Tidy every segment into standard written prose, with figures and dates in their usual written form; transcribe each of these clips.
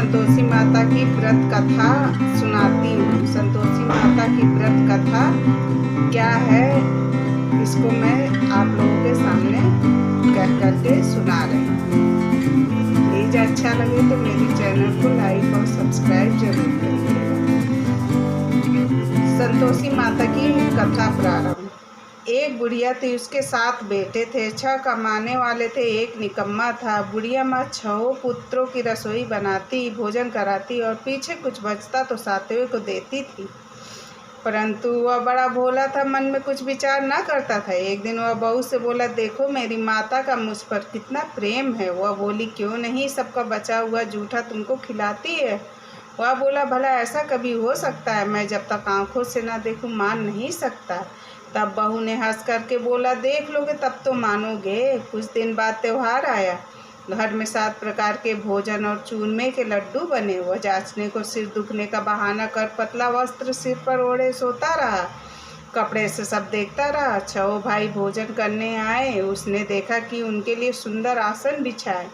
संतोषी माता की व्रत कथा सुनाती हूँ। संतोषी माता की व्रत कथा क्या है, इसको मैं आप लोगों के सामने कह करके सुना रही हूँ। प्लीज अच्छा लगे तो मेरे चैनल को लाइक और सब्सक्राइब जरूर करिएगा। संतोषी माता की कथा प्रारंभ। एक बुढ़िया थी, उसके 7 बेटे थे। 6 कमाने वाले थे, एक निकम्मा था। बुढ़िया माँ 6 पुत्रों की रसोई बनाती, भोजन कराती और पीछे कुछ बचता तो 7वें को देती थी। परंतु वह बड़ा भोला था, मन में कुछ विचार न करता था। एक दिन वह बहू से बोला, देखो मेरी माता का मुझ पर कितना प्रेम है। वह बोली, क्यों नहीं, सबका बचा हुआ जूठा तुमको खिलाती है। वह बोला, भला ऐसा कभी हो सकता है? मैं जब तक आंखों से ना देखूं मान नहीं सकता। तब बहू ने हंस करके बोला, देख लोगे तब तो मानोगे। कुछ दिन बाद त्योहार आया। घर में 7 प्रकार के भोजन और चूरमे के लड्डू बने। वह जांचने को सिर दुखने का बहाना कर पतला वस्त्र सिर पर ओढ़े सोता रहा। कपड़े से सब देखता रहा। 6 भाई भोजन करने आए। उसने देखा कि उनके लिए सुंदर आसन बिछाए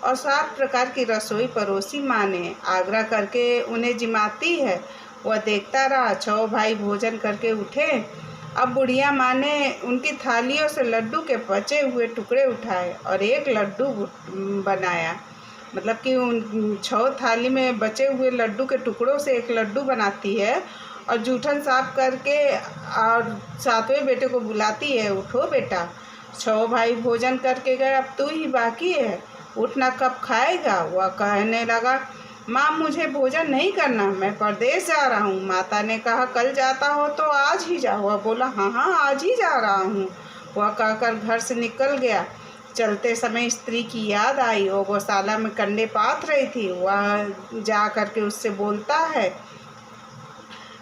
और 7 प्रकार की रसोई परोसी माँ ने आग्रह करके उन्हें जिमाती है। वह देखता रहा। 6 भाई भोजन करके उठे। अब बुढ़िया माँ ने उनकी थालियों से लड्डू के बचे हुए टुकड़े उठाए और एक लड्डू बनाया। मतलब कि उन 6 थाली में बचे हुए लड्डू के टुकड़ों से एक लड्डू बनाती है और जूठन साफ करके और 7वें बेटे को बुलाती है, उठो बेटा, 6 भाई भोजन करके गए, अब तू ही बाकी है, उठना, कब खाएगा? वह कहने लगा, माँ मुझे भोजन नहीं करना, मैं परदेश जा रहा हूँ। माता ने कहा, कल जाता हो तो आज ही जा। वह बोला, हाँ हाँ आज ही जा रहा हूँ। वह कहकर घर से निकल गया। चलते समय स्त्री की याद आई। वो गौशाला में कंडे पाथ रही थी। वह जा करके उससे बोलता है,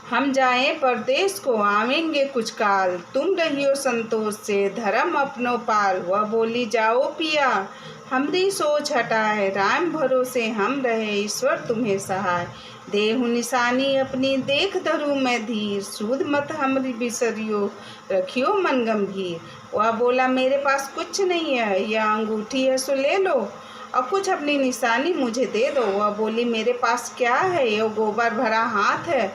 हम जाएं परदेश को, आवेंगे कुछ काल, तुम रहियो संतोष से, धर्म अपनो पाल। वह बोली, जाओ पिया, हमरी सोच हटाए, राम भरोसे हम रहे, ईश्वर तुम्हें सहाय। देहु निशानी अपनी देख धरू मैं धीर, सूद मत हमरी बिसरियो, रखियो मन गंभीर। वह बोला, मेरे पास कुछ नहीं है, यह अंगूठी है सो ले लो और कुछ अपनी निशानी मुझे दे दो। वह बोली, मेरे पास क्या है, यह गोबर भरा हाथ है।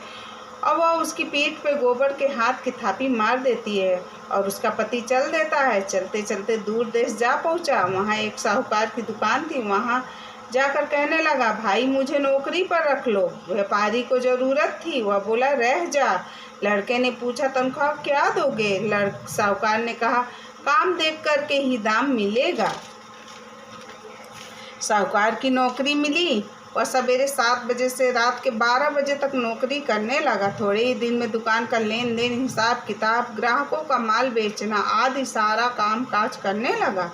और वह उसकी पीठ पे गोबर के हाथ की थापी मार देती है और उसका पति चल देता है। चलते चलते दूर देश जा पहुंचा। वहाँ एक साहूकार की दुकान थी। वहाँ जाकर कहने लगा, भाई मुझे नौकरी पर रख लो, व्यापारी को ज़रूरत थी। वह बोला, रह जा। लड़के ने पूछा, तनख्वाह क्या दोगे? साहूकार ने कहा, काम देख कर के ही दाम मिलेगा। साहूकार की नौकरी मिली। वह सवेरे 7 बजे से रात के 12 बजे तक नौकरी करने लगा। थोड़े ही दिन में दुकान का लेन देन, हिसाब किताब, ग्राहकों का माल बेचना आदि सारा काम काज करने लगा।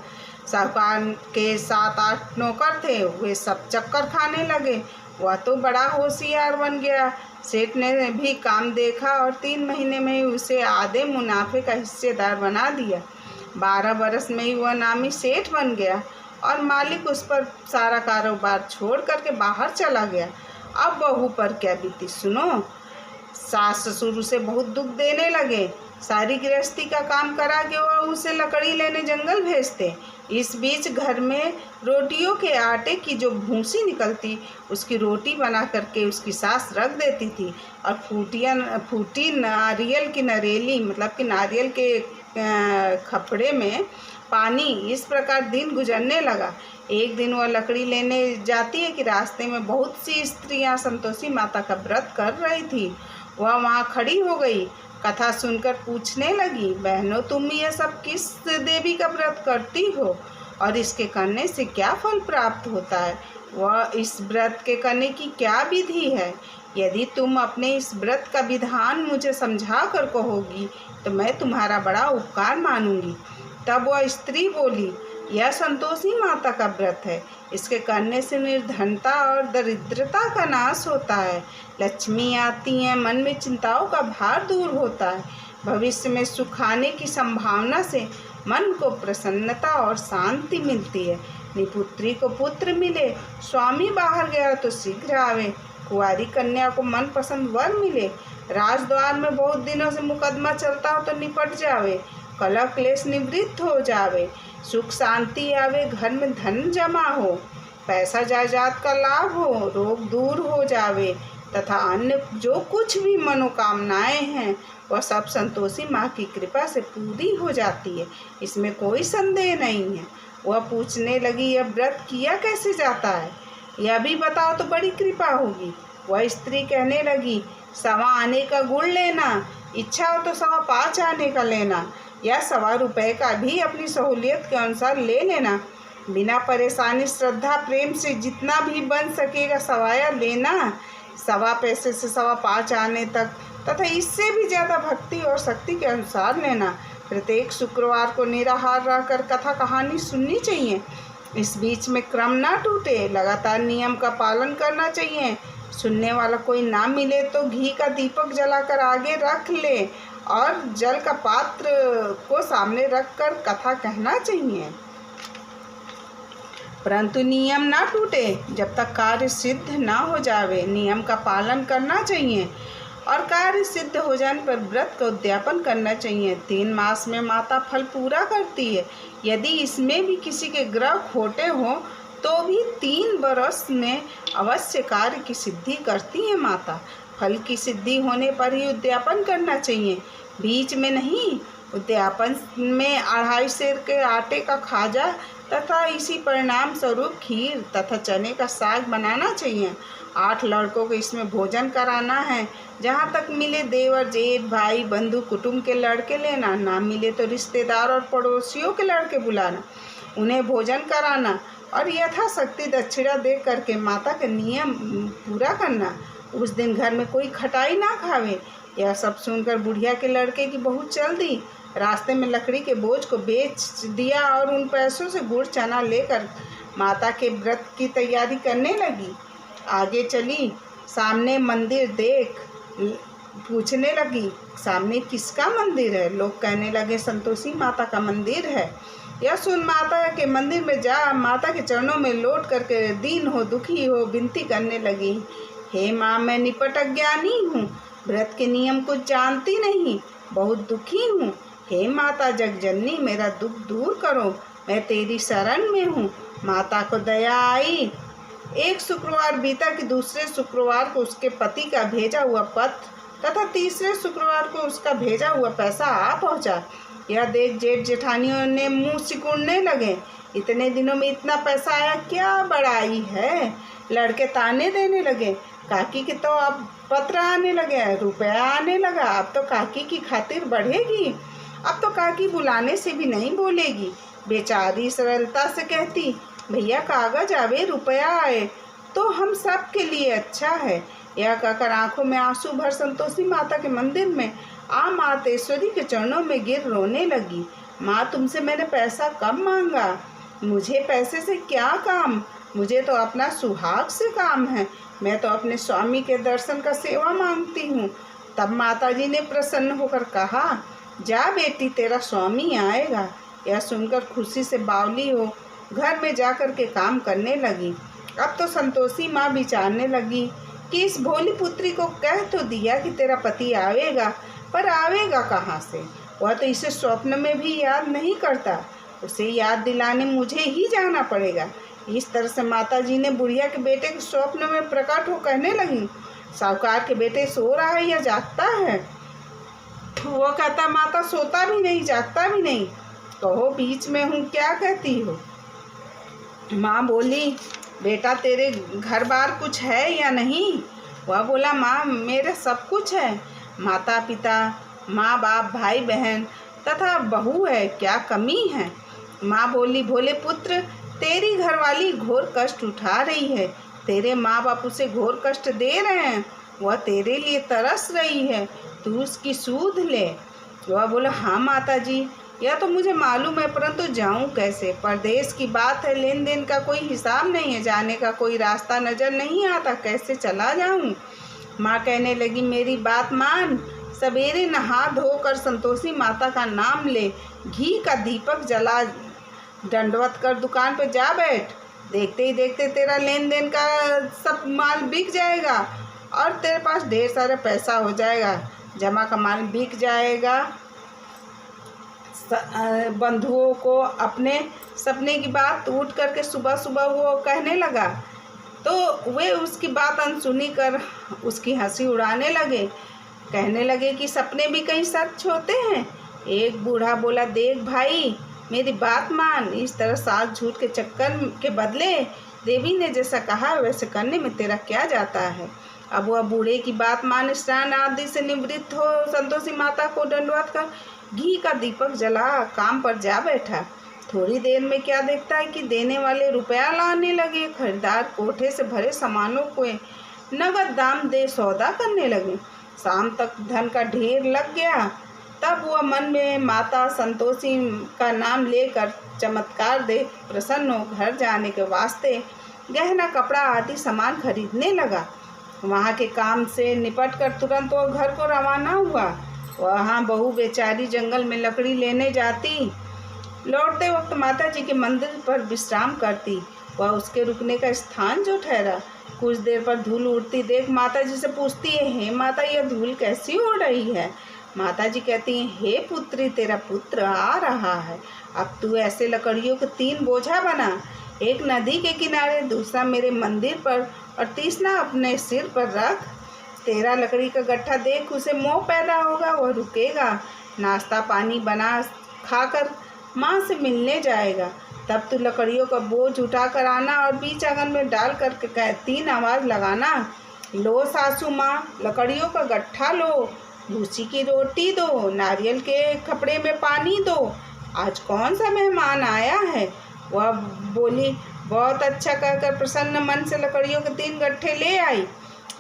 साहूकार के 7-8 नौकर थे, वे सब चक्कर खाने लगे। वह तो बड़ा होशियार बन गया। सेठ ने भी काम देखा और 3 महीने में ही उसे आधे मुनाफे का हिस्सेदार बना दिया। 12 बरस में ही वह नामी सेठ बन गया और मालिक उस पर सारा कारोबार छोड़ करके बाहर चला गया। अब बहू पर क्या बीती सुनो। सास ससुर उसे बहुत दुख देने लगे। सारी गृहस्थी का काम करा के वह उसे लकड़ी लेने जंगल भेजते। इस बीच घर में रोटियों के आटे की जो भूसी निकलती, उसकी रोटी बना करके उसकी सास रख देती थी और फूटी नारियल की नरेली, मतलब कि नारियल के खपड़े में पानी, इस प्रकार दिन गुजरने लगा। एक दिन वह लकड़ी लेने जाती है कि रास्ते में बहुत सी स्त्रियां संतोषी माता का व्रत कर रही थी। वह वहां खड़ी हो गई। कथा सुनकर पूछने लगी, बहनों तुम ये सब किस देवी का व्रत करती हो और इसके करने से क्या फल प्राप्त होता है? वह इस व्रत के करने की क्या विधि है? यदि तुम अपने इस व्रत का विधान मुझे समझा कर कहोगी तो मैं तुम्हारा बड़ा उपकार मानूंगी। तब वह स्त्री बोली, यह संतोषी माता का व्रत है। इसके करने से निर्धनता और दरिद्रता का नाश होता है, लक्ष्मी आती हैं, मन में चिंताओं का भार दूर होता है, भविष्य में सुख आने की संभावना से मन को प्रसन्नता और शांति मिलती है। निपुत्री को पुत्र मिले, स्वामी बाहर गया तो शीघ्र आवे, कुंवारी कन्या को मनपसंद वर मिले, राजद्वार में बहुत दिनों से मुकदमा चलता हो तो निपट जावे, कलह क्लेश निवृत्त हो जावे, सुख शांति आवे, घर में धन जमा हो, पैसा जायदाद का लाभ हो, रोग दूर हो जावे तथा अन्य जो कुछ भी मनोकामनाएं हैं वह सब संतोषी माँ की कृपा से पूरी हो जाती है, इसमें कोई संदेह नहीं है। वह पूछने लगी, यह व्रत किया कैसे जाता है, यह भी बताओ तो बड़ी कृपा होगी। वह स्त्री कहने लगी, 1.25 आने का गुड़ लेना, इच्छा हो तो 5.25 आने का लेना, या 1.25 रुपये का भी अपनी सहूलियत के अनुसार ले लेना। बिना परेशानी श्रद्धा प्रेम से जितना भी बन सकेगा सवाया लेना, 1.25 पैसे से 5.25 आने तक तथा इससे भी ज़्यादा भक्ति और शक्ति के अनुसार लेना। प्रत्येक शुक्रवार को निराहार रहकर कथा कहानी सुननी चाहिए। इस बीच में क्रम ना टूटे, लगातार नियम का पालन करना चाहिए। सुनने वाला कोई ना मिले तो घी का दीपक जलाकर आगे रख ले और जल का पात्र को सामने रखकर कथा कहना चाहिए, परंतु नियम ना टूटे जब तक कार्य सिद्ध ना हो जावे। नियम का पालन करना चाहिए और कार्य सिद्ध हो जाने पर व्रत का उद्यापन करना चाहिए। 3 मास में माता फल पूरा करती है। यदि इसमें भी किसी के ग्रह खोटे हों तो भी 3 बरस में अवश्य कार्य की सिद्धि करती है माता। फल की सिद्धि होने पर ही उद्यापन करना चाहिए, बीच में नहीं। उद्यापन में 2.5 सेर के आटे का खाजा तथा इसी परिणाम स्वरूप खीर तथा चने का साग बनाना चाहिए। 8 लड़कों को इसमें भोजन कराना है। जहाँ तक मिले देवर जेठ भाई बंधु कुटुंब के लड़के लेना, ना मिले तो रिश्तेदार और पड़ोसियों के लड़के बुलाना, उन्हें भोजन कराना और यथाशक्ति दक्षिणा दे करके माता का नियम पूरा करना। उस दिन घर में कोई खटाई ना खावे। यह सब सुनकर बुढ़िया के लड़के की बहू चल दी। रास्ते में लकड़ी के बोझ को बेच दिया और उन पैसों से गुड़ चना लेकर माता के व्रत की तैयारी करने लगी। आगे चली, सामने मंदिर देख पूछने लगी, सामने किसका मंदिर है? लोग कहने लगे, संतोषी माता का मंदिर है। यह सुन माता के मंदिर में जा माता के चरणों में लौट करके दीन हो दुखी हो विनती करने लगी, हे माँ, मैं निपट अज्ञानी हूँ, व्रत के नियम कुछ जानती नहीं, बहुत दुखी हूँ। हे माता जगजननी, मेरा दुख दूर करो, मैं तेरी शरण में हूँ। माता को दया आई। एक शुक्रवार बीता कि दूसरे शुक्रवार को उसके पति का भेजा हुआ पत्र तथा तीसरे शुक्रवार को उसका भेजा हुआ पैसा आ पहुँचा। यह देख जेठ जेठानियों ने मुंह सिकुड़ने लगे, इतने दिनों में इतना पैसा आया, क्या बड़ाई है। लड़के ताने देने लगे, काकी के तो अब पत्र आने लगे, रुपया आने लगा, अब तो काकी की खातिर बढ़ेगी, अब तो काकी बुलाने से भी नहीं बोलेगी। बेचारी सरलता से कहती, भैया कागज आवे रुपया आए तो हम सब के लिए अच्छा है। यह कहकर आंखों में आंसू भर संतोषी माता के मंदिर में मातेश्वरी के चरणों में गिर रोने लगी। माँ, तुमसे मैंने पैसा कब मांगा? मुझे पैसे से क्या काम, मुझे तो अपना सुहाग से काम है, मैं तो अपने स्वामी के दर्शन का सेवा मांगती हूँ। तब माताजी ने प्रसन्न होकर कहा, जा बेटी, तेरा स्वामी आएगा। यह सुनकर खुशी से बावली हो घर में जाकर के काम करने लगी। अब तो संतोषी माँ विचारने लगी कि इस भोली पुत्री को कह तो दिया कि तेरा पति आवेगा, पर आवेगा कहाँ से? वह तो इसे स्वप्न में भी याद नहीं करता, उसे याद दिलाने मुझे ही जाना पड़ेगा। इस तरह से माताजी ने बुढ़िया के बेटे के स्वप्न में प्रकट हो कहने लगी, साहूकार के बेटे सो रहा है या जागता है? वो कहता, माता सोता भी नहीं जागता भी नहीं, कहो बीच में हूँ, क्या कहती हो? माँ बोली, बेटा तेरे घर बार कुछ है या नहीं? वह बोला, माँ मेरे सब कुछ है, माता पिता माँ बाप भाई बहन तथा बहू है, क्या कमी है? माँ बोली, भोले पुत्र, तेरी घरवाली घोर कष्ट उठा रही है, तेरे माँ बाप उसे घोर कष्ट दे रहे हैं, वह तेरे लिए तरस रही है, तू उसकी सूध ले। वह बोला, हाँ माता जी, यह तो मुझे मालूम है, परंतु जाऊं कैसे? परदेश की बात है, लेन देन का कोई हिसाब नहीं है, जाने का कोई रास्ता नज़र नहीं आता, कैसे चला जाऊं? माँ कहने लगी, मेरी बात मान, सवेरे नहा धोकर संतोषी माता का नाम ले, घी का दीपक जला, दंडवत कर दुकान पर जा बैठ, देखते ही देखते तेरा लेन देन का सब माल बिक जाएगा और तेरे पास ढेर सारा पैसा हो जाएगा, जमा का माल बिक जाएगा, बंधुओं को अपने सपने की बात उठ करके सुबह सुबह वो कहने लगा, तो वे उसकी बात अनसुनी कर उसकी हंसी उड़ाने लगे। कहने लगे कि सपने भी कहीं सच होते हैं। एक बूढ़ा बोला, देख भाई, मेरी बात मान, इस तरह सास झूठ के चक्कर के बदले देवी ने जैसा कहा वैसे करने में तेरा क्या जाता है। अब वह बूढ़े की बात मान स्नान आदि से निवृत्त हो संतोषी माता को दंडवत कर घी का दीपक जला काम पर जा बैठा। थोड़ी देर में क्या देखता है कि देने वाले रुपया लाने लगे। खरीदार कोठे से भरे सामानों को नगद दाम दे सौदा करने लगे। शाम तक धन का ढेर लग गया। तब वह मन में माता संतोषी का नाम लेकर चमत्कार देख प्रसन्न हो घर जाने के वास्ते गहना कपड़ा आदि सामान खरीदने लगा। वहाँ के काम से निपट कर तुरंत वो घर को रवाना हुआ। वहाँ बहू बेचारी जंगल में लकड़ी लेने जाती। लौटते वक्त माता जी के मंदिर पर विश्राम करती। वह उसके रुकने का स्थान जो ठहरा। कुछ देर पर धूल उड़ती देख माता जी से पूछती है, हे माता, यह धूल कैसी उड़ रही है। माता जी कहती हैं, हे पुत्री, तेरा पुत्र आ रहा है। अब तू ऐसे लकड़ियों के 3 बोझा बना, एक नदी के किनारे, दूसरा मेरे मंदिर पर और तीसरा अपने सिर पर रख। तेरा लकड़ी का गट्ठा देख उसे मोह पैदा होगा, वह रुकेगा, नाश्ता पानी बना खाकर माँ से मिलने जाएगा। तब तू लकड़ियों का बोझ उठा कर आना और बीच आंगन में डाल कर 3 आवाज़ लगाना, लो सासू माँ, लकड़ियों का गट्ठा लो, भूसी की रोटी दो, नारियल के कपड़े में पानी दो, आज कौन सा मेहमान आया है। वह बोली, बहुत अच्छा कहकर प्रसन्न मन से लकड़ियों के 3 गट्ठे ले आई।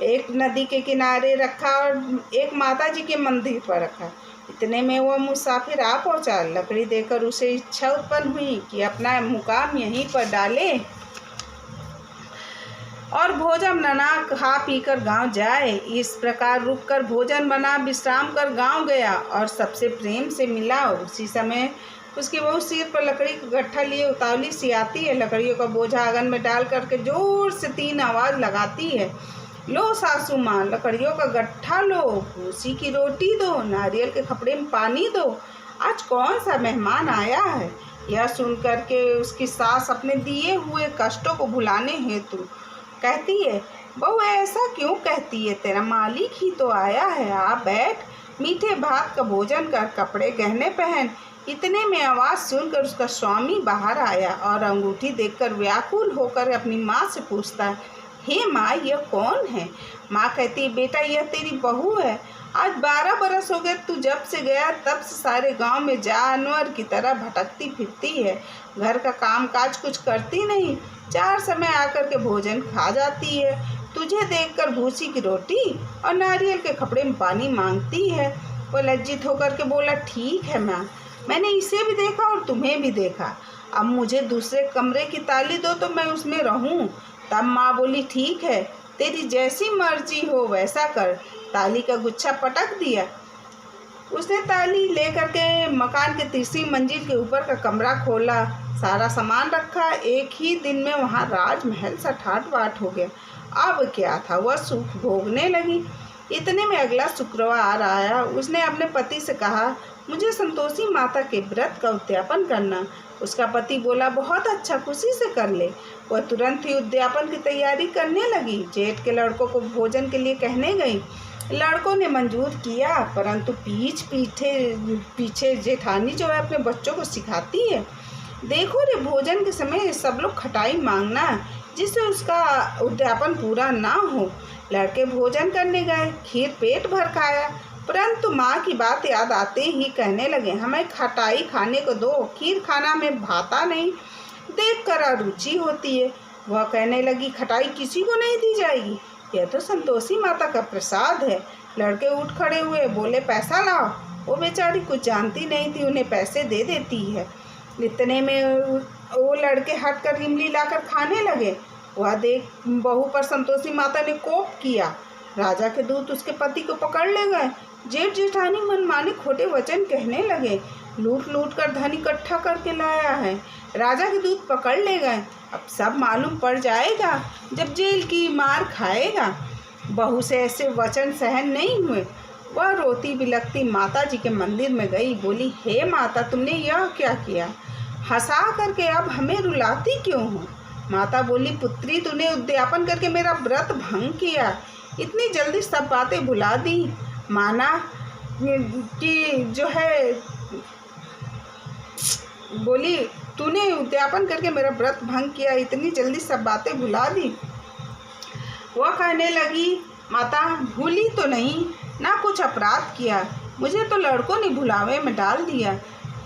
एक नदी के किनारे रखा और एक माता जी के मंदिर पर रखा। इतने में वह मुसाफिर आ पहुंचा। लकड़ी देकर उसे इच्छा उत्पन्न हुई कि अपना मुकाम यहीं पर डाले और भोजन बना खा पीकर गांव जाए। इस प्रकार रुककर भोजन बना विश्राम कर गांव गया और सबसे प्रेम से मिला। उसी समय उसकी बहू सिर पर लकड़ी का गट्ठा लिए उतावली सी आती है। लकड़ियों का बोझा आंगन में डाल करके जोर से 3 आवाज़ लगाती है, लो सासू माँ, लकड़ियों का गट्ठा लो, भूसी की रोटी दो, नारियल के कपड़े में पानी दो, आज कौन सा मेहमान आया है। यह सुनकर के उसकी सास अपने दिए हुए कष्टों को भुलाने हेतु कहती है, बहू ऐसा क्यों कहती है, तेरा मालिक ही तो आया है, आ बैठ, मीठे भात का भोजन कर, कपड़े गहने पहन। इतने में आवाज़ सुनकर उसका स्वामी बाहर आया और अंगूठी देखकर व्याकुल होकर अपनी माँ से पूछता है, हे माँ, यह कौन है। माँ कहती, बेटा, यह तेरी बहू है। आज 12 बरस हो गए तू जब से गया तब से सारे गांव में जानवर की तरह भटकती फिरती है। घर का काम काज कुछ करती नहीं, 4 समय आकर के भोजन खा जाती है। तुझे देखकर भूसी की रोटी और नारियल के कपड़े में पानी मांगती है। वो लज्जित होकर के बोला, ठीक है माँ, मैंने इसे भी देखा और तुम्हें भी देखा। अब मुझे दूसरे कमरे की ताली दो तो मैं उसमें रहूं। तब माँ बोली, ठीक है, तेरी जैसी मर्जी हो वैसा कर। ताली का गुच्छा पटक दिया। उसने ताली लेकर के मकान के 3री मंजिल के ऊपर का कमरा खोला, सारा सामान रखा। एक ही दिन में वहाँ राजमहल सा ठाट बाट हो गया। अब क्या था, वह सुख भोगने लगी। इतने में अगला शुक्रवार आया। उसने अपने पति से कहा, मुझे संतोषी माता के व्रत का उद्यापन करना। उसका पति बोला, बहुत अच्छा, खुशी से कर ले। वह तुरंत ही उद्यापन की तैयारी करने लगी। जेठ के लड़कों को भोजन के लिए कहने गई। लड़कों ने मंजूर किया, परंतु पीछे जेठानी जो है अपने बच्चों को सिखाती है, देखो रे, भोजन के समय सब लोग खटाई मांगना जिससे उसका उद्यापन पूरा ना हो। लड़के भोजन करने गए, खीर पेट भर खाया, परंतु माँ की बात याद आते ही कहने लगे, हमें खटाई खाने को दो, खीर खाना में भाता नहीं, देखकर अरुचि होती है। वह कहने लगी, खटाई किसी को नहीं दी जाएगी, यह तो संतोषी माता का प्रसाद है। लड़के उठ खड़े हुए, बोले, पैसा लाओ। वो बेचारी कुछ जानती नहीं थी, उन्हें पैसे दे देती है। इतने में वो लड़के हट कर इमली लाकर खाने लगे। वह देख बहू पर संतोषी माता ने कोप किया। राजा के दूत उसके पति को पकड़ ले गए। जेठ जेठानी मनमाने खोटे वचन कहने लगे, लूट लूट कर धन इकट्ठा करके लाया है। राजा के दूत पकड़ ले गए। अब सब मालूम पड़ जाएगा जब जेल की मार खाएगा। बहू से ऐसे वचन सहन नहीं हुए। वह रोती बिलखती माता जी के मंदिर में गई। बोली, हे माता, तुमने यह क्या किया? हंसा करके अब हमें रुलाती क्यों हो? माता बोली, पुत्री, तूने उद्यापन करके मेरा व्रत भंग किया, इतनी जल्दी सब बातें भुला दी, माना कि जो है बोली, तूने उद्यापन करके मेरा व्रत भंग किया, इतनी जल्दी सब बातें भुला दी। वह कहने लगी, माता, भूली तो नहीं, ना कुछ अपराध किया, मुझे तो लड़कों ने भुलावे में डाल दिया,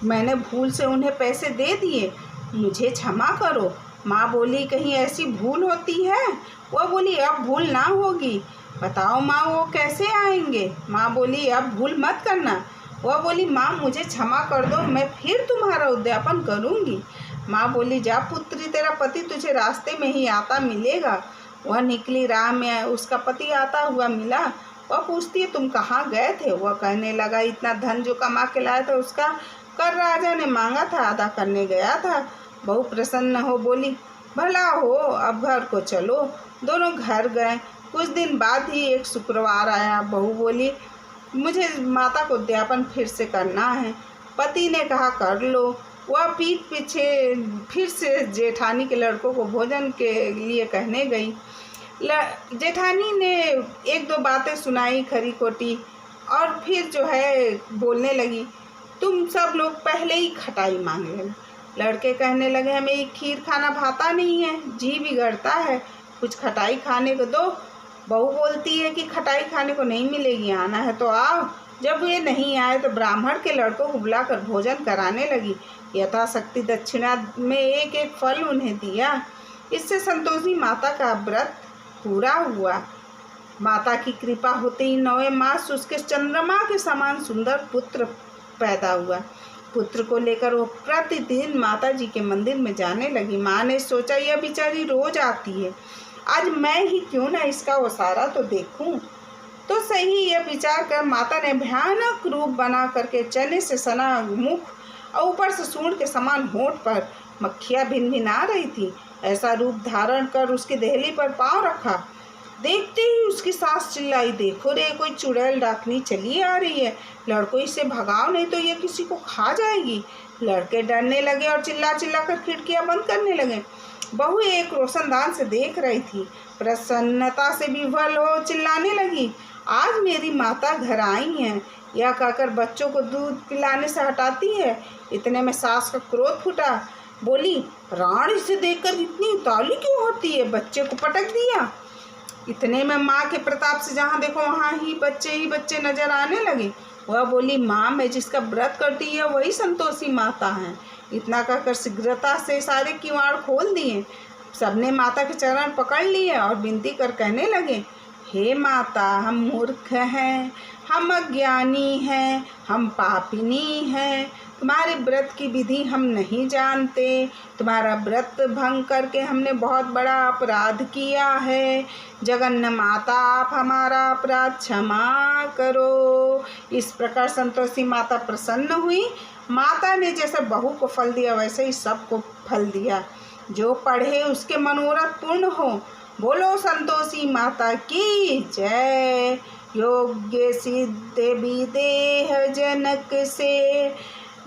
मैंने भूल से उन्हें पैसे दे दिए, मुझे क्षमा करो। माँ बोली, कहीं ऐसी भूल होती है? वह बोली, अब भूल ना होगी। बताओ माँ, वो कैसे आएंगे? माँ बोली, अब भूल मत करना। वह बोली, माँ, मुझे क्षमा कर दो, मैं फिर तुम्हारा उद्यापन करूँगी। माँ बोली, जा पुत्री, तेरा पति तुझे रास्ते में ही आता मिलेगा। वह निकली, राह में उसका पति आता हुआ मिला। वह पूछती है, तुम कहाँ गए थे? वह कहने लगा, इतना धन जो कमा के लाया था उसका कर राजा ने मांगा था, अदा करने गया था। बहू प्रसन्न हो बोली, भला हो, अब घर को चलो। दोनों घर गए। कुछ दिन बाद ही एक शुक्रवार आया। बहू बोली, मुझे माता को उद्यापन फिर से करना है। पति ने कहा, कर लो। वह पीठ पीछे फिर से जेठानी के लड़कों को भोजन के लिए कहने गई। जेठानी ने एक दो बातें सुनाई खरी खोटी, और फिर जो है बोलने लगी, तुम सब लोग पहले ही खटाई मांग लेना। लड़के कहने लगे, हमें एक खीर खाना भाता नहीं है, जी बिगड़ता है, कुछ खटाई खाने को दो। बहू बोलती है कि खटाई खाने को नहीं मिलेगी, आना है तो आओ। जब वे नहीं आए तो ब्राह्मण के लड़कों को बुलाकर भोजन कराने लगी। यथाशक्ति दक्षिणा में एक एक फल उन्हें दिया। इससे संतोषी माता का व्रत पूरा हुआ। माता की कृपा होते ही 9वें मास उसके चंद्रमा के समान सुंदर पुत्र पैदा हुआ। पुत्र को लेकर वो प्रतिदिन माता जी के मंदिर में जाने लगी। माँ ने सोचा, यह बेचारी रोज आती है, आज मैं ही क्यों ना इसका ओसारा तो देखूं। तो सही यह विचार कर माता ने भयानक रूप बना करके चने से सना मुख और ऊपर से सूंड के समान होंठ पर मक्खियाँ भिनभिना रही थी, ऐसा रूप धारण कर उसकी देहली पर पाँव रखा। देखते ही उसकी सास चिल्लाई, देखो रे, कोई चुड़ैल डाकनी चली आ रही है, लड़कों इसे भगाओ, नहीं तो ये किसी को खा जाएगी। लड़के डरने लगे और चिल्ला चिल्ला कर खिड़कियाँ बंद करने लगे। बहू एक रोशनदान से देख रही थी, प्रसन्नता से विह्वल हो चिल्लाने लगी, आज मेरी माता घर आई हैं। यह कहकर बच्चों को दूध पिलाने से हटाती है। इतने में सास का क्रोध फूटा। बोली, रानी से देखकर इतनी उतावली क्यों होती है, बच्चे को पटक दिया। इतने में माँ के प्रताप से जहाँ देखो वहाँ ही बच्चे नजर आने लगे। वह बोली, माँ, मैं जिसका व्रत करती है वही संतोषी माता है। इतना कहकर शीघ्रता से सारे किवाड़ खोल दिए। सबने माता के चरण पकड़ लिए और विनती कर कहने लगे, हे माता, हम मूर्ख हैं, हम अज्ञानी हैं, हम पापिनी हैं, तुम्हारे व्रत की विधि हम नहीं जानते, तुम्हारा व्रत भंग करके हमने बहुत बड़ा अपराध किया है। जगन्नाथ माता, आप हमारा अपराध क्षमा करो। इस प्रकार संतोषी माता प्रसन्न हुई। माता ने जैसे बहू को फल दिया वैसे ही सबको फल दिया। जो पढ़े उसके मनोरथ पूर्ण हो। बोलो संतोषी माता की जय। योग्य सिद्ध विदेह जनक से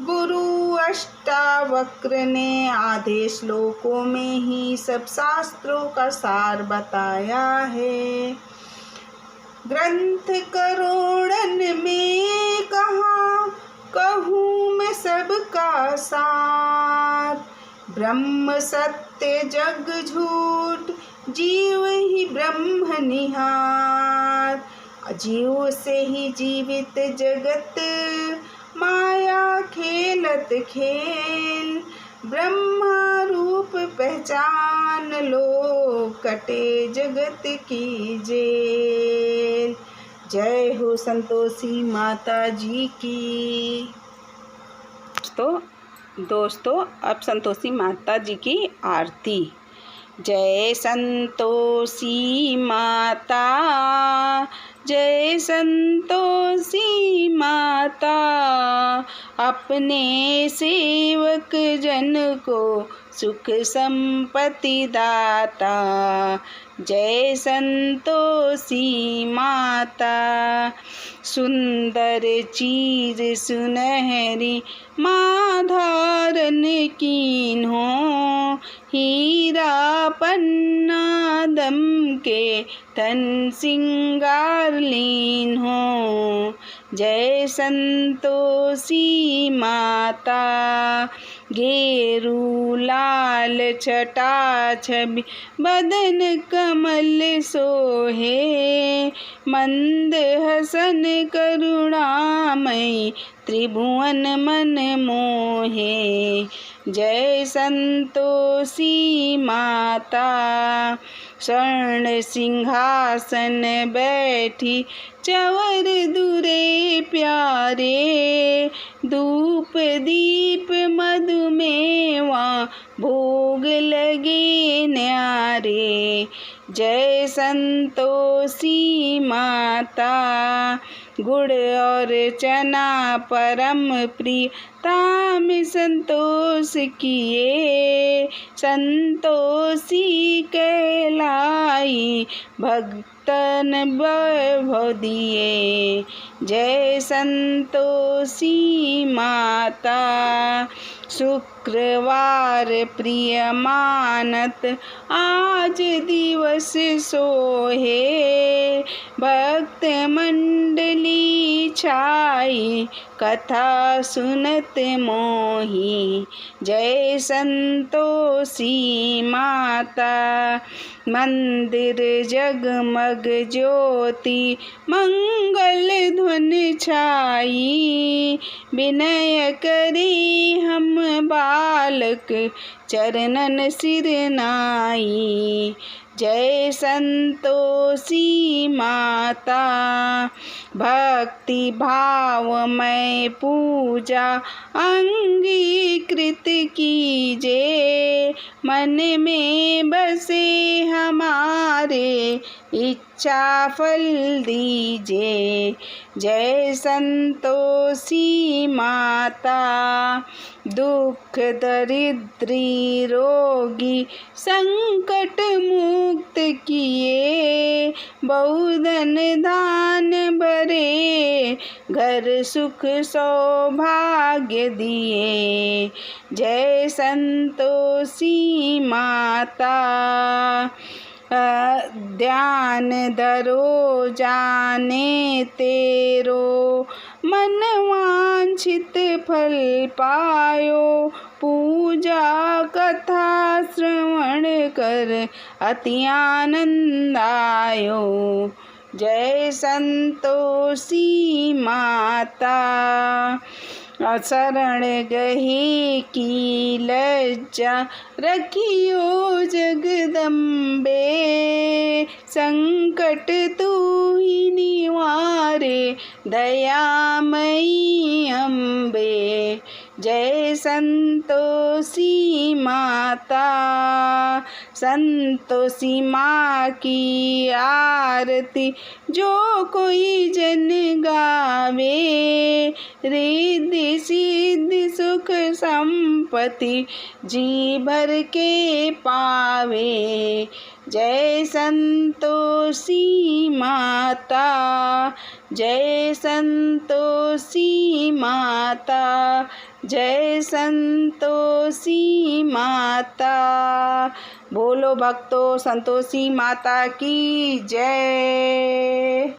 गुरु अष्टावक्र ने आधे श्लोकों में ही सब शास्त्रों का सार बताया है। ग्रंथ करोड़न में कहा, कहूँ मैं सबका सार। ब्रह्म सत्य जग झूठ, जीव ही ब्रह्म निहार। जीव से ही जीवित जगत, माया खेलत खेल। ब्रह्मा रूप पहचान लो, कटे जगत की जेल। जय हो संतोषी माता जी की। तो दोस्तों, अब संतोषी माता जी की आरती। जय संतोषी माता, जय संतोषी माता, अपने सेवक जन को सुख संपत्ति दाता। जय संतोषी माता, सुंदर चीर सुनहरी माँ धारण कीन्हो, हीरा पन्ना दम के तन सिंगार लीन हो। जय संतोषी माता, गेरू लाल छटा छवि बदन कमल सोहे, मंद हसन करुणामयी त्रिभुवन मन मोहे। जय संतोषी माता, स्वर्ण सिंहासन बैठी चवर दुरे प्यारे, धूप दीप मधुमेवा भोग लगे न्यारे। जय संतोषी माता, गुड़ और चना परम प्रिय ताम संतोष किए, संतोषी कहलाई भक्तन वैभव दिए। जय संतोषी माता, शुक्रवार प्रिय मानत आज दिवस सोहे, भक्त मंडली छाई कथा सुनत मोही। जय संतोषी माता, मंदिर जगमग ज्योति मंगल ध्वनि छाई, विनय करी हम बालक चरणन सिर नाई। जय संतोषी माता, भक्ति भावमय पूजा अंगीकृत कीजे, मन में बसे हमारे इच्छा फल दीजे। जय संतोषी माता, दुख दरिद्री रोगी संकट मुक्त किए, बहुधन दान भरे घर सुख सौभाग्य दिए। जय संतोषी माता, ध्यान धरो जाने तेरो, मन वांछित फल पायो, पूजा कथा श्रवण कर अति आनंद आयो। जय संतोषी माता, शरण गही की लज्जा रखियो जगदम्बे, संकट तू ही निवारे दयामयी अम्बे। जय संतोषी माता, संतोषी माँ की आरती जो कोई जन गावे, रिद्धि सिद्धि सुख संपत्ति जी भर के पावे। जय संतोषी माता, जय संतोषी माता, जय संतोषी माता। बोलो भक्तों, संतोषी माता की जय।